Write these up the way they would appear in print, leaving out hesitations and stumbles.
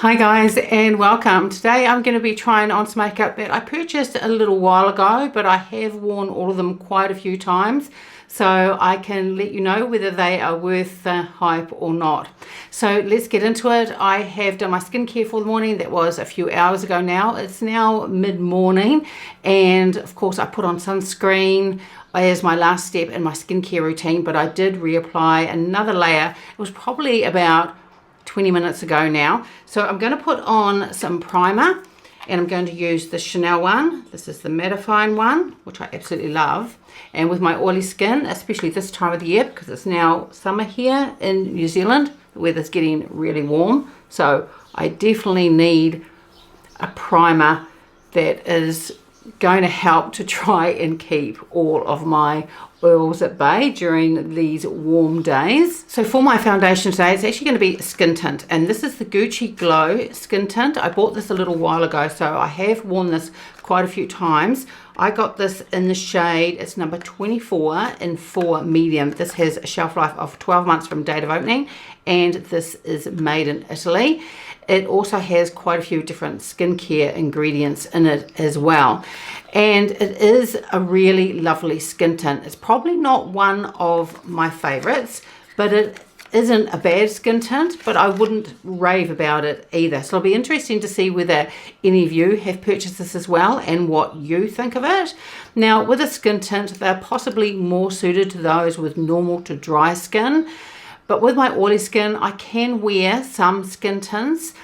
Hi guys and welcome. Today I'm going to be trying on some makeup that I purchased a little while ago, but I have worn all of them quite a few times, so I can let you know whether they are worth the hype or not. So let's get into it. I have done my skincare for the morning. That was a few hours ago now. It's now mid-morning, and of course I put on sunscreen as my last step in my skincare routine, but I did reapply another layer. It was probably about 20 minutes ago now. So I'm going to put on some primer, and I'm going to use the Chanel one. This is the mattifying one, which I absolutely love. And with my oily skin, especially this time of the year, because it's now summer here in New Zealand, the weather's getting really warm. So I definitely need a primer that is going to help to try and keep all of my oils at bay during these warm days. So for my foundation today, it's actually going to be Skin Tint, and this is the Gucci Glow Skin Tint. I bought this a little while ago, so I have worn this quite a few times. I got this in the shade, it's number 24 in 4 medium. This has a shelf life of 12 months from date of opening, and this is made in Italy. It also has quite a few different skincare ingredients in it as well. And it is a really lovely skin tint. It's probably not one of my favorites, but it isn't a bad skin tint, but I wouldn't rave about it either. So it'll be interesting to see whether any of you have purchased this as well and what you think of it. Now, with a skin tint, they're possibly more suited to those with normal to dry skin. But with my oily skin, I can wear some skin tints.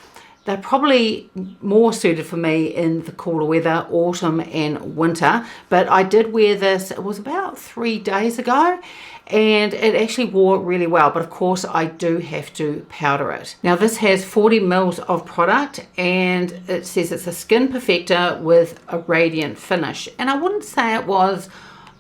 They're probably more suited for me in the cooler weather, autumn and winter. But I did wear this, it was about 3 days ago, and it actually wore really well. But of course, I do have to powder it. Now this has 40 mils of product, and it says it's a skin perfector with a radiant finish. And I wouldn't say it was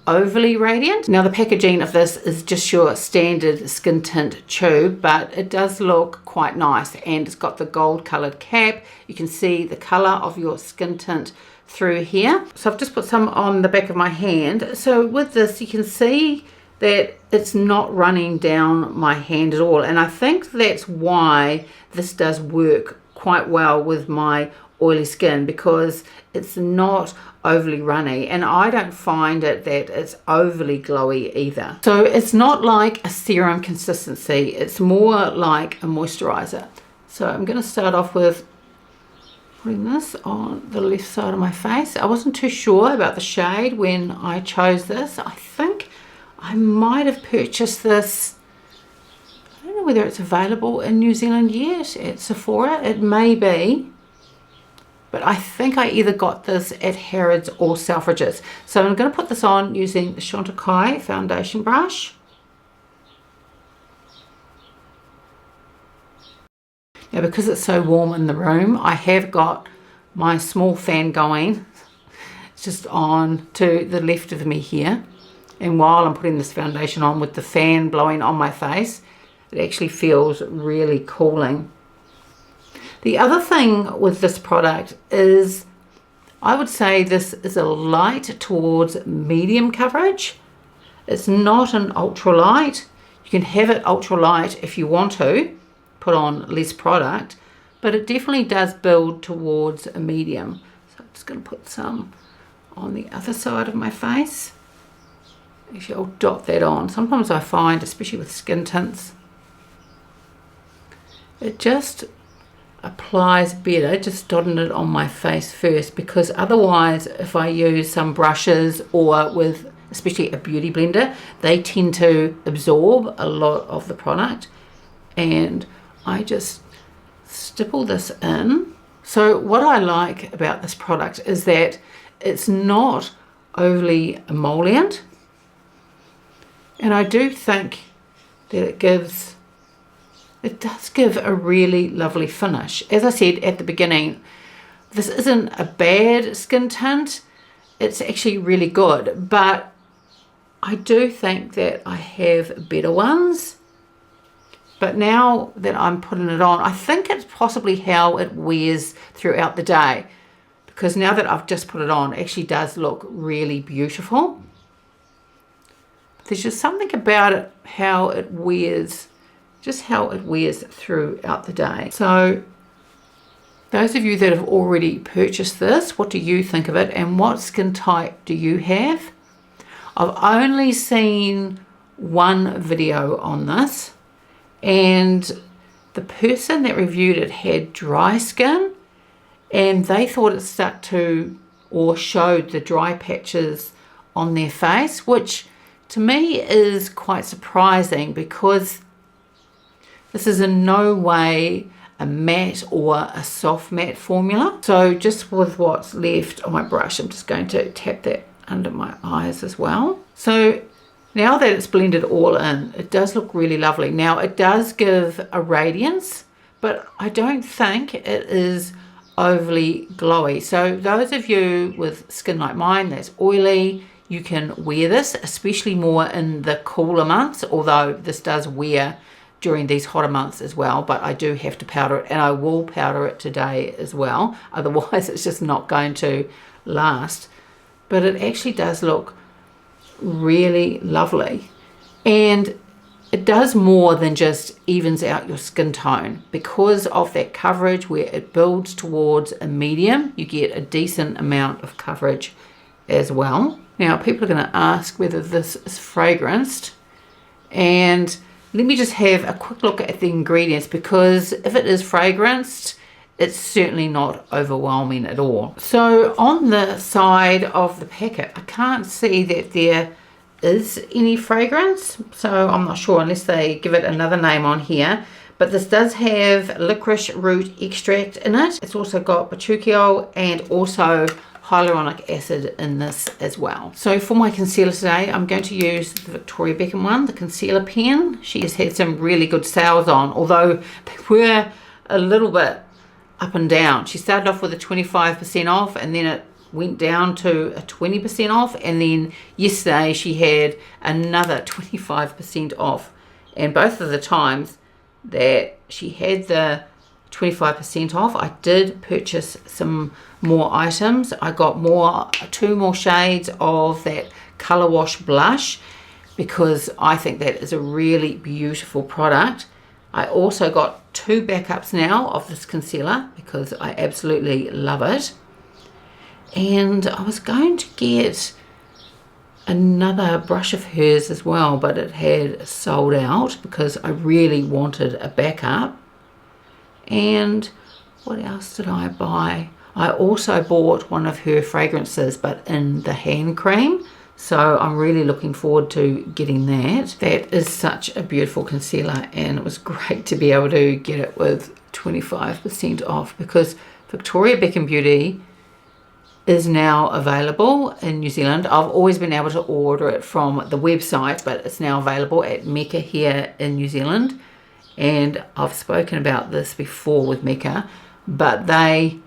overly radiant. Now the packaging of this is just your standard skin tint tube, but it does look quite nice, and it's got the gold colored cap. You can see the color of your skin tint through here. So I've just put some on the back of my hand. So with this you can see that it's not running down my hand at all, and I think that's why this does work quite well with my oily skin, because it's not overly runny, and I don't find it that it's overly glowy either. So it's not like a serum consistency, it's more like a moisturizer. So I'm going to start off with putting this on the left side of my face. I wasn't too sure about the shade when I chose this. I think I might have purchased this, I don't know whether it's available in New Zealand yet at Sephora. It may be, but I think I either got this at Harrods or Selfridges. So I'm going to put this on using the Chantecaille foundation brush. Now because it's so warm in the room, I have got my small fan going. It's just on to the left of me here. And while I'm putting this foundation on with the fan blowing on my face, it actually feels really cooling. The other thing with this product is, I would say this is a light towards medium coverage. It's not an ultra light. You can have it ultra light if you want to, put on less product, but it definitely does build towards a medium. So I'm just going to put some on the other side of my face. Actually, I'll dot that on. Sometimes I find, especially with skin tints, it just applies better just dotting it on my face first, because otherwise if I use some brushes or with especially a beauty blender, they tend to absorb a lot of the product, and I just stipple this in. So what I like about this product is that it's not overly emollient, and I do think that it does give a really lovely finish. As I said at the beginning, this isn't a bad skin tint. It's actually really good, but I do think that I have better ones. But now that I'm putting it on, I think it's possibly how it wears throughout the day, because now that I've just put it on, it actually does look really beautiful. There's just something about it, how it wears, just how it wears throughout the day. So Those of you that have already purchased this, what do you think of it, and what skin type do you have? I've only seen one video on this, and the person that reviewed it had dry skin, and they thought it stuck to or showed the dry patches on their face, which to me is quite surprising because this is in no way a matte or a soft matte formula. So just with what's left on my brush, I'm just going to tap that under my eyes as well. So now that it's blended all in, it does look really lovely. Now it does give a radiance, but I don't think it is overly glowy. So those of you with skin like mine that's oily, you can wear this, especially more in the cooler months, although this does wear during these hotter months as well, but I do have to powder it, and I will powder it today as well, otherwise it's just not going to last. But it actually does look really lovely, and it does more than just evens out your skin tone. Because of that coverage where it builds towards a medium, you get a decent amount of coverage as well. Now people are going to ask whether this is fragranced, and let me just have a quick look at the ingredients, because if it is fragranced, it's certainly not overwhelming at all. So on the side of the packet, I can't see that there is any fragrance, so I'm not sure unless they give it another name on here. But this does have licorice root extract in it. It's also got bakuchiol and also hyaluronic acid in this as well. So for my concealer today, I'm going to use the Victoria Beckham one, the concealer pen. She has had some really good sales on, although they were a little bit up and down. She started off with a 25% off, and then it went down to a 20% off, and then yesterday she had another 25% off. And both of the times that she had the 25% off, I did purchase some more items. I got two more shades of that Colour Wash blush, because I think that is a really beautiful product. I also got 2 backups now of this concealer because I absolutely love it. And I was going to get another brush of hers as well, but it had sold out because I really wanted a backup. And what else did I buy? I also bought one of her fragrances, but in the hand cream. So I'm really looking forward to getting that. That is such a beautiful concealer, and it was great to be able to get it with 25% off, because Victoria Beckham Beauty is now available in New Zealand. I've always been able to order it from the website, but it's now available at Mecca here in New Zealand. And I've spoken about this before with Mecca, but I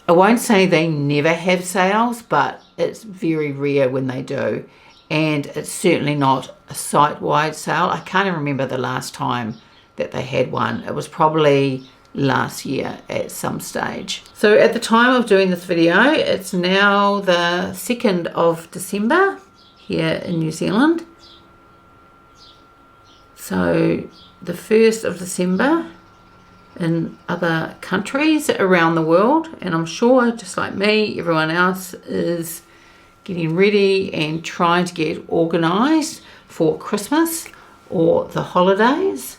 won't say they never have sales, but it's very rare when they do. And it's certainly not a site-wide sale. I can't even remember the last time that they had one. It was probably last year at some stage. So at the time of doing this video, it's now the 2nd of December here in New Zealand. So the 1st of December in other countries around the world, and I'm sure just like me, everyone else is getting ready and trying to get organized for Christmas or the holidays.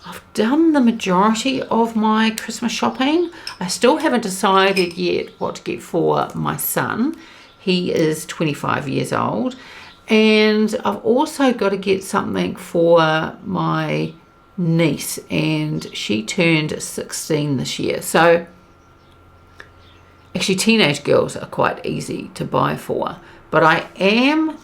I've done the majority of my Christmas shopping. I still haven't decided yet what to get for my son. He is 25 years old. And I've also got to get something for my niece, and she turned 16 this year. So actually teenage girls are quite easy to buy for, but I am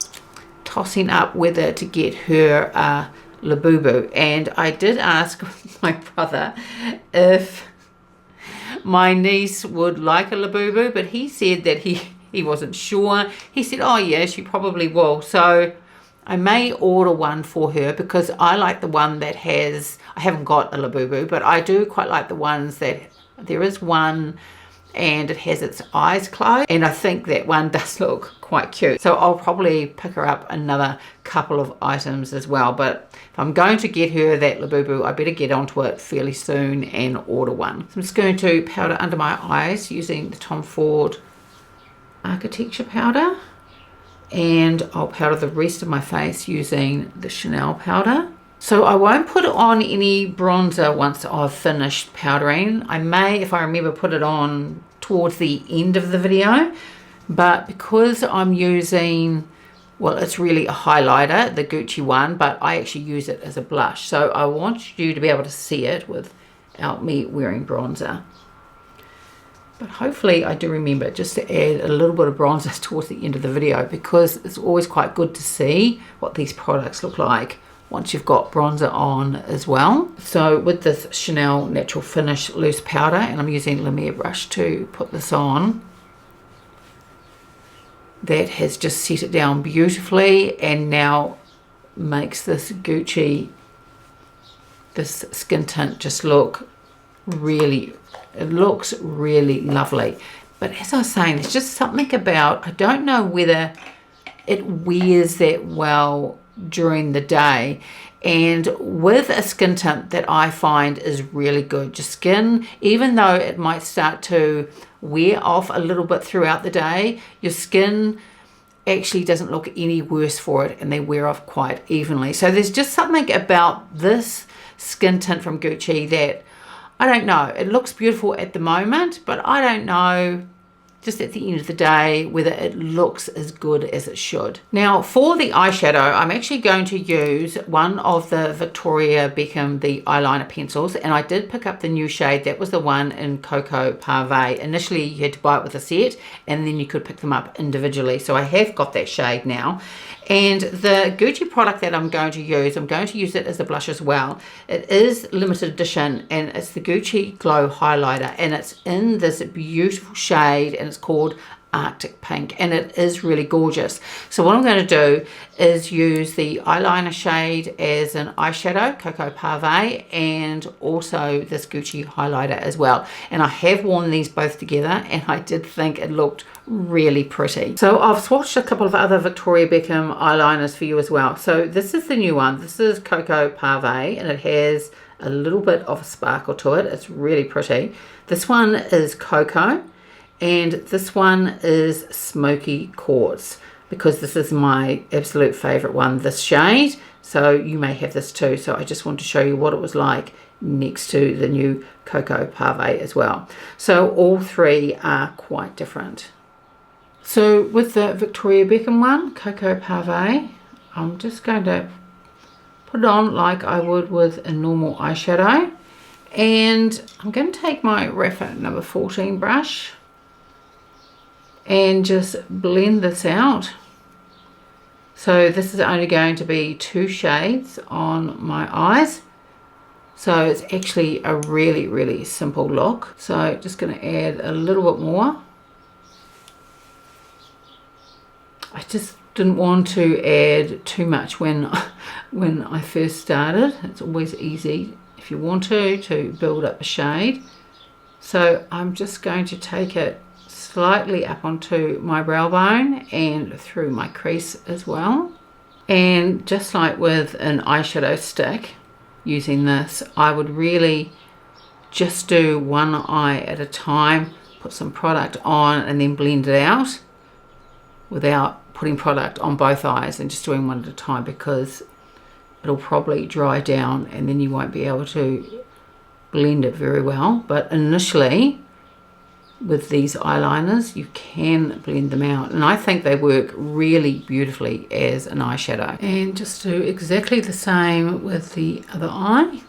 tossing up whether to get her a Labubu. And I did ask my brother if my niece would like a Labubu, but he said that he wasn't sure. He said, oh yeah, she probably will. So I may order one for her, because I like the one that has, I haven't got a Labubu, but I do quite like the ones that, there is one and it has its eyes closed, and I think that one does look quite cute. So I'll probably pick her up another couple of items as well, but if I'm going to get her that Labubu, I better get onto it fairly soon and order one. So I'm just going to powder under my eyes using the Tom Ford Architecture powder, and I'll powder the rest of my face using the Chanel powder. So I won't put on any bronzer once I've finished powdering. I may, if I remember, put it on towards the end of the video, but because I'm using, well, it's really a highlighter, the Gucci one, but I actually use it as a blush. So I want you to be able to see it without me wearing bronzer. But hopefully I do remember just to add a little bit of bronzer towards the end of the video, because it's always quite good to see what these products look like once you've got bronzer on as well. So with this Chanel Natural Finish loose powder, and I'm using La Mer brush to put this on, that has just set it down beautifully and now makes this Gucci, this skin tint just look really, it looks really lovely. But as I was saying, it's just something about, I don't know whether it wears that well during the day, and with a skin tint that I find is really good, your skin, even though it might start to wear off a little bit throughout the day, your skin actually doesn't look any worse for it, and they wear off quite evenly. So there's just something about this skin tint from Gucci that, I don't know, it looks beautiful at the moment, but I don't know just at the end of the day whether it looks as good as it should. Now for the eyeshadow, I'm actually going to use one of the Victoria Beckham the eyeliner pencils, and I did pick up the new shade. That was the one in Cocoa Pavé. Initially you had to buy it with a set, and then you could pick them up individually. So I have got that shade now. And the Gucci product that I'm going to use it as a blush as well. It is limited edition, and it's the Gucci Glow Highlighter, and it's in this beautiful shade, and it's called Arctic Pink, and it is really gorgeous. So what I'm going to do is use the eyeliner shade as an eyeshadow, Cocoa Pavé, and also this Gucci highlighter as well. And I have worn these both together, and I did think it looked really pretty. So I've swatched a couple of other Victoria Beckham eyeliners for you as well. So this is the new one. This is Cocoa Pavé, and it has a little bit of a sparkle to it. It's really pretty. This one is Cocoa, and this one is Smoky Quartz, because this is my absolute favorite one, this shade. So you may have this too. So I just want to show you what it was like next to the new Cocoa Pavé as well. So all three are quite different. So with the Victoria Beckham one, Cocoa Pavé, I'm just going to put it on like I would with a normal eyeshadow. And I'm going to take my rephr number 14 brush and just blend this out. So this is only going to be 2 shades on my eyes. So it's actually a really, really simple look. So just going to add a little bit more. I just didn't want to add too much when I first started. It's always easy if you want to build up a shade. So I'm just going to take it slightly up onto my brow bone and through my crease as well. And just like with an eyeshadow stick, using this, I would really just do one eye at a time, put some product on and then blend it out without putting product on both eyes, and just doing one at a time, because it'll probably dry down and then you won't be able to blend it very well. But initially with these eyeliners you can blend them out, and I think they work really beautifully as an eyeshadow. And just do exactly the same with the other eye.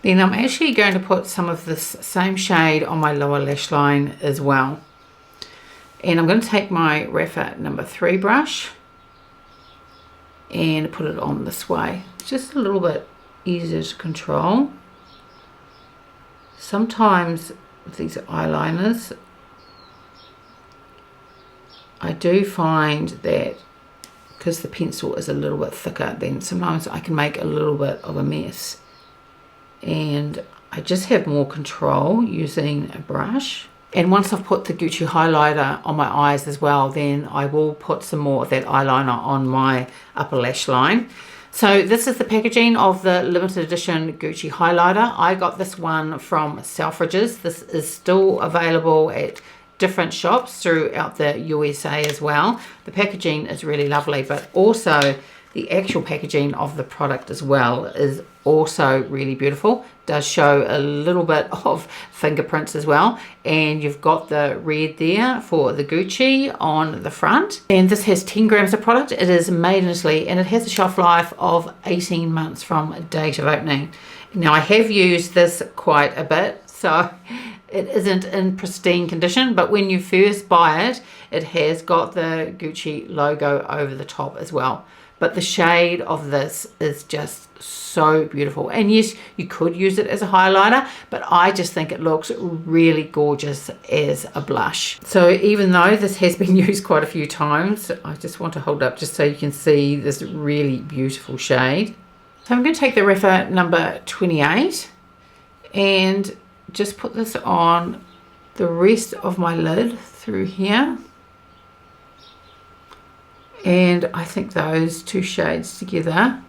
Then I'm actually going to put some of this same shade on my lower lash line as well. And I'm going to take my rephr number 3 brush and put it on this way. It's just a little bit easier to control. Sometimes with these eyeliners, I do find that because the pencil is a little bit thicker, then sometimes I can make a little bit of a mess. And I just have more control using a brush. And once I've put the Gucci highlighter on my eyes as well, then I will put some more of that eyeliner on my upper lash line. So this is the packaging of the limited edition Gucci highlighter. I got this one from Selfridges. This is still available at different shops throughout the USA as well. The packaging is really lovely, but also the actual packaging of the product as well is also really beautiful. Does show a little bit of fingerprints as well, and you've got the red there for the Gucci on the front. And this has 10 grams of product. It is made in Italy, and it has a shelf life of 18 months from date of opening. Now I have used this quite a bit, so it isn't in pristine condition, but when you first buy it, it has got the Gucci logo over the top as well. But the shade of this is just so beautiful. And yes, you could use it as a highlighter, but I just think it looks really gorgeous as a blush. So even though this has been used quite a few times, I just want to hold up just so you can see this really beautiful shade. So I'm going to take the rephr number 28 and just put this on the rest of my lid through here. And I think those two shades together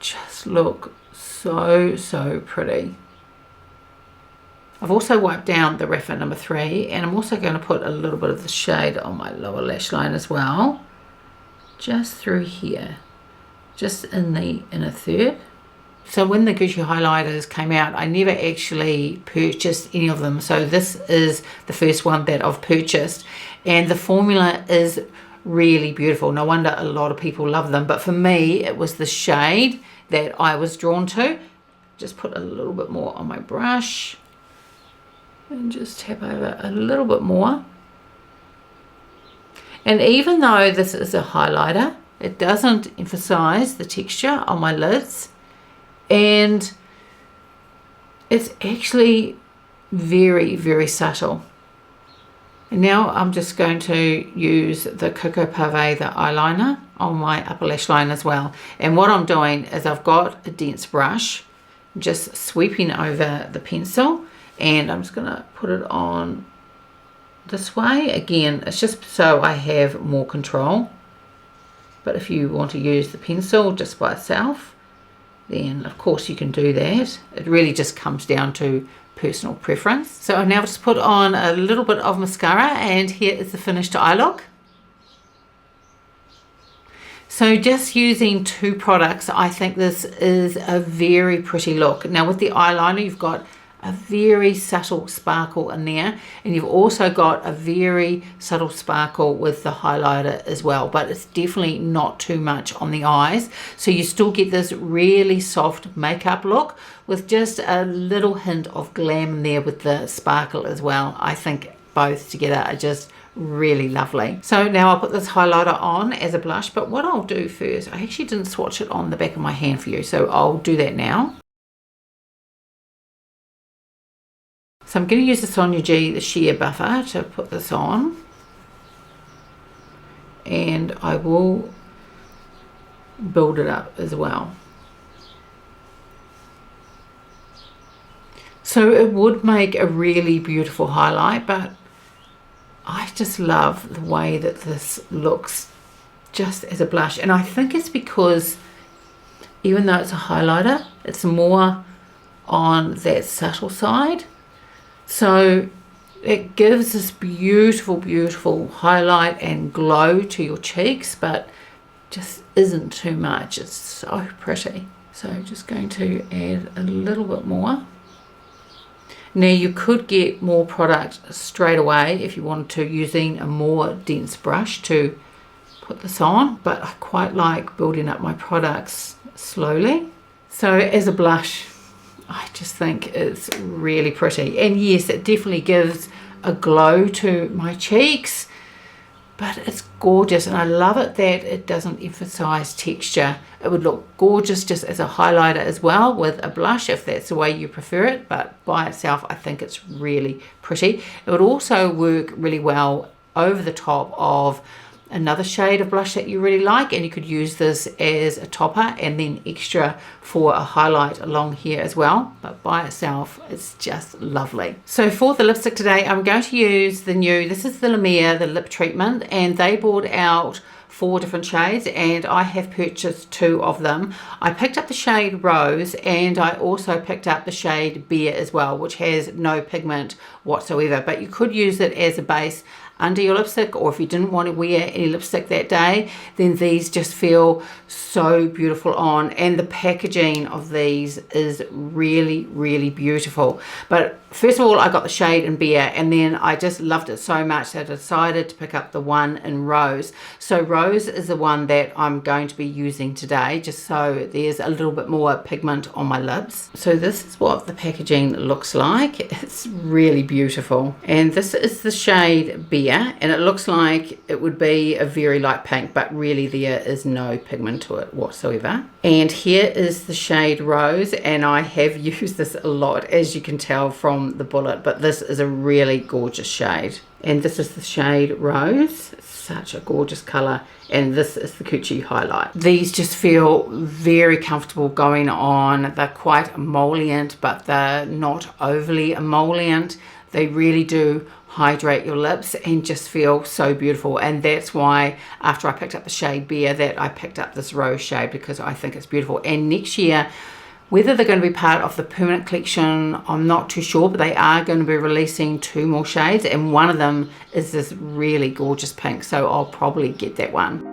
just look so pretty. I've also wiped down the rephr number 3, and I'm also going to put a little bit of the shade on my lower lash line as well, just through here, just in the inner third. So when the Gucci highlighters came out, I never actually purchased any of them. So this is the first one that I've purchased, and the formula is really beautiful. No wonder a lot of people love them, but for me it was the shade that I was drawn to. Just put a little bit more on my brush and just tap over a little bit more. And even though this is a highlighter, it doesn't emphasize the texture on my lids, and it's actually very subtle. And now I'm just going to use the Cocoa Pavé, the eyeliner, on my upper lash line as well. And what I'm doing is I've got a dense brush, just sweeping over the pencil, and I'm just going to put it on this way. Again, it's just so I have more control. But if you want to use the pencil just by itself, then of course you can do that. It really just comes down to personal preference. So I've now just put on a little bit of mascara, and here is the finished eye look. So just using 2 products, I think this is a very pretty look. Now with the eyeliner, you've got a very subtle sparkle in there, and you've also got a very subtle sparkle with the highlighter as well, but it's definitely not too much on the eyes, so you still get this really soft makeup look with just a little hint of glam in there with the sparkle as well. I think both together are just really lovely. So now I'll put this highlighter on as a blush, but what I'll do first, I actually didn't swatch it on the back of my hand for you, so I'll do that now. So I'm going to use the Sonia G, the sheer buffer, to put this on, and I will build it up as well. So it would make a really beautiful highlight, but I just love the way that this looks just as a blush. And I think it's because even though it's a highlighter, it's more on that subtle side. So it gives this beautiful highlight and glow to your cheeks, but just isn't too much. It's so pretty. So just going to add a little bit more. Now you could get more product straight away if you wanted to, using a more dense brush to put this on, but I quite like building up my products slowly. So as a blush, I just think it's really pretty, and yes, it definitely gives a glow to my cheeks, but it's gorgeous, and I love it that it doesn't emphasize texture. It would look gorgeous just as a highlighter as well with a blush if that's the way you prefer it, but by itself I think it's really pretty. It would also work really well over the top of another shade of blush that you really like, and you could use this as a topper and then extra for a highlight along here as well, but by itself it's just lovely. So for the lipstick today, I'm going to use this is the La Mer, the lip treatment, and they brought out 4 different shades, and I have purchased 2 of them. I picked up the shade Rose, and I also picked up the shade Beer as well, which has no pigment whatsoever, but you could use it as a base under your lipstick, or if you didn't want to wear any lipstick that day, then these just feel so beautiful on, and the packaging of these is really, really beautiful. But first of all, I got the shade in Beer, and then I just loved it so much that I decided to pick up the one in Rose. So Rose is the one that I'm going to be using today, just so there's a little bit more pigment on my lips. So this is what the packaging looks like. It's really beautiful, and this is the shade Beer, and it looks like it would be a very light pink, but really there is no pigment to it whatsoever. And here is the shade Rose, and I have used this a lot, as you can tell from the bullet, but this is a really gorgeous shade. And this is the shade Rose. It's such a gorgeous color, and this is the Coochie highlight. These just feel very comfortable going on. They're quite emollient, but they're not overly emollient. They really do hydrate your lips and just feel so beautiful, and that's why after I picked up the shade Beer that I picked up this Rose shade, because I think it's beautiful. And next year, whether they're going to be part of the permanent collection, I'm not too sure, but they are going to be releasing 2 more shades, and one of them is this really gorgeous pink, so I'll probably get that one.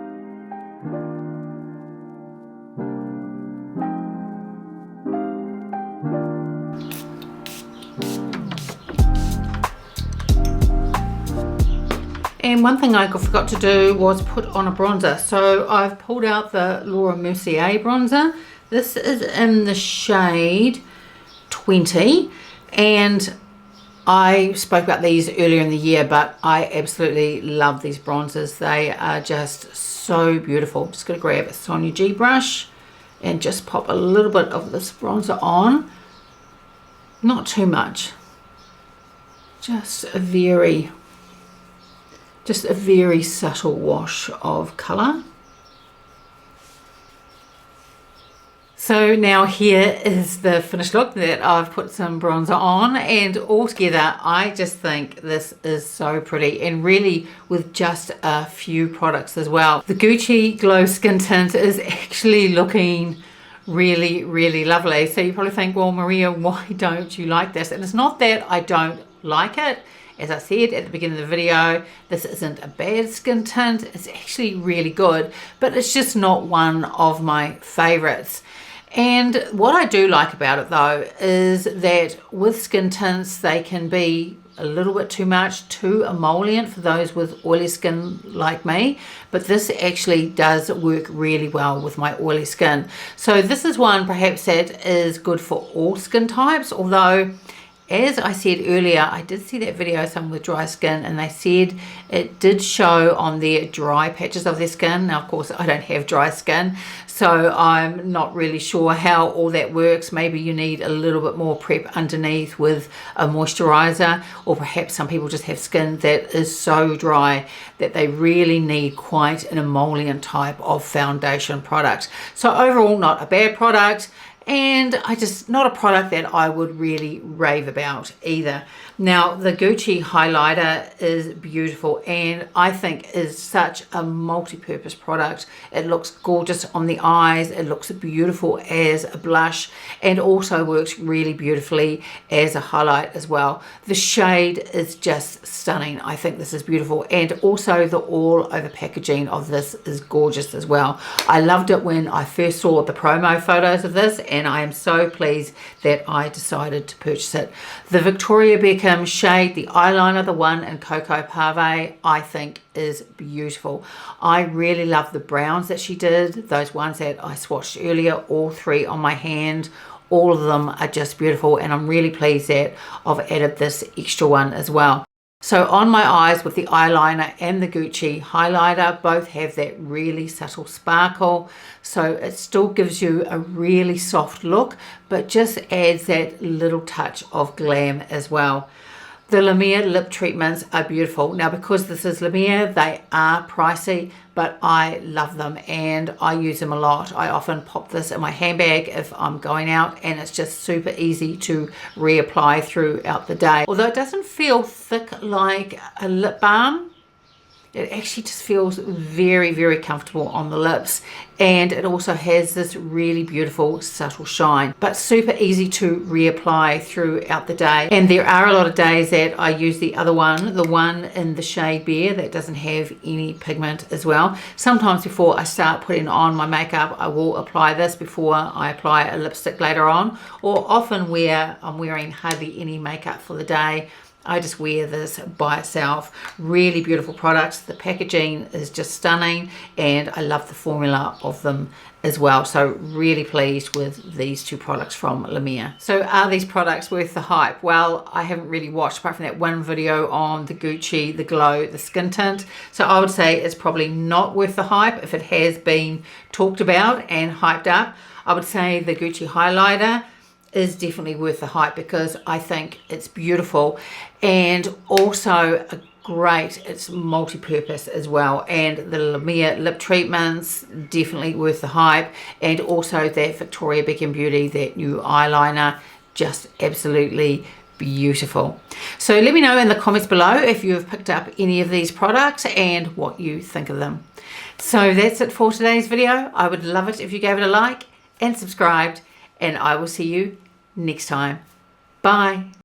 And one thing I forgot to do was put on a bronzer. So I've pulled out the Laura Mercier bronzer. This is in the shade 20, and I spoke about these earlier in the year, but I absolutely love these bronzers. They are just so beautiful. I'm just going to grab a Sonia G brush and just pop a little bit of this bronzer on. Not too much. Just a very subtle wash of colour. So now here is the finished look that I've put some bronzer on, and altogether I just think this is so pretty, and really with just a few products as well. The Gucci Glow Skin Tint is actually looking really, really lovely. So you probably think, well, Maria, why don't you like this? And it's not that I don't like it. As I said at the beginning of the video, this isn't a bad skin tint. It's actually really good, but it's just not one of my favorites. And what I do like about it though is that with skin tints, they can be a little bit too much, too emollient for those with oily skin like me, but this actually does work really well with my oily skin. So this is one perhaps that is good for all skin types, although as I said earlier, I did see that video of someone with dry skin, and they said it did show on their dry patches of their skin. Now, of course, I don't have dry skin, so I'm not really sure how all that works. Maybe you need a little bit more prep underneath with a moisturizer, or perhaps some people just have skin that is so dry that they really need quite an emollient type of foundation product. So overall, not a bad product. And not a product that I would really rave about either. Now, the Gucci highlighter is beautiful, and I think is such a multi-purpose product. It looks gorgeous on the eyes, it looks beautiful as a blush, and also works really beautifully as a highlight as well. The shade is just stunning. I think this is beautiful, and also the all over packaging of this is gorgeous as well. I loved it when I first saw the promo photos of this, and I am so pleased that I decided to purchase it. The Victoria Beckham shade, the eyeliner, the one in Cocoa Pavé, I think is beautiful. I really love the browns that she did, those ones that I swatched earlier, all 3 on my hand. All of them are just beautiful, and I'm really pleased that I've added this extra one as well. So on my eyes with the eyeliner and the Gucci highlighter, both have that really subtle sparkle. So it still gives you a really soft look, but just adds that little touch of glam as well. The La Mer lip treatments are beautiful. Now, because this is La Mer, they are pricey, but I love them and I use them a lot. I often pop this in my handbag if I'm going out, and it's just super easy to reapply throughout the day. Although it doesn't feel thick like a lip balm, it actually just feels very, very comfortable on the lips, and it also has this really beautiful subtle shine, but super easy to reapply throughout the day. And there are a lot of days that I use the other one, the one in the shade Bare, that doesn't have any pigment as well. Sometimes before I start putting on my makeup, I will apply this before I apply a lipstick later on, or often where I'm wearing hardly any makeup for the day, I just wear this by itself. Really beautiful products. The packaging is just stunning, and I love the formula of them as well. So really pleased with these two products from La Mer. So are these products worth the hype? Well, I haven't really watched apart from that one video on the Gucci, the Glow, the Skin Tint. So I would say it's probably not worth the hype if it has been talked about and hyped up. I would say the Gucci highlighter is definitely worth the hype because I think it's beautiful, and also a great, it's multi-purpose as well. And the La Mer lip treatments, definitely worth the hype, and also that Victoria Beckham Beauty, that new eyeliner, just absolutely beautiful. So let me know in the comments below if you have picked up any of these products and what you think of them. So that's it for today's video. I would love it if you gave it a like and subscribed, and I will see you next time. Bye.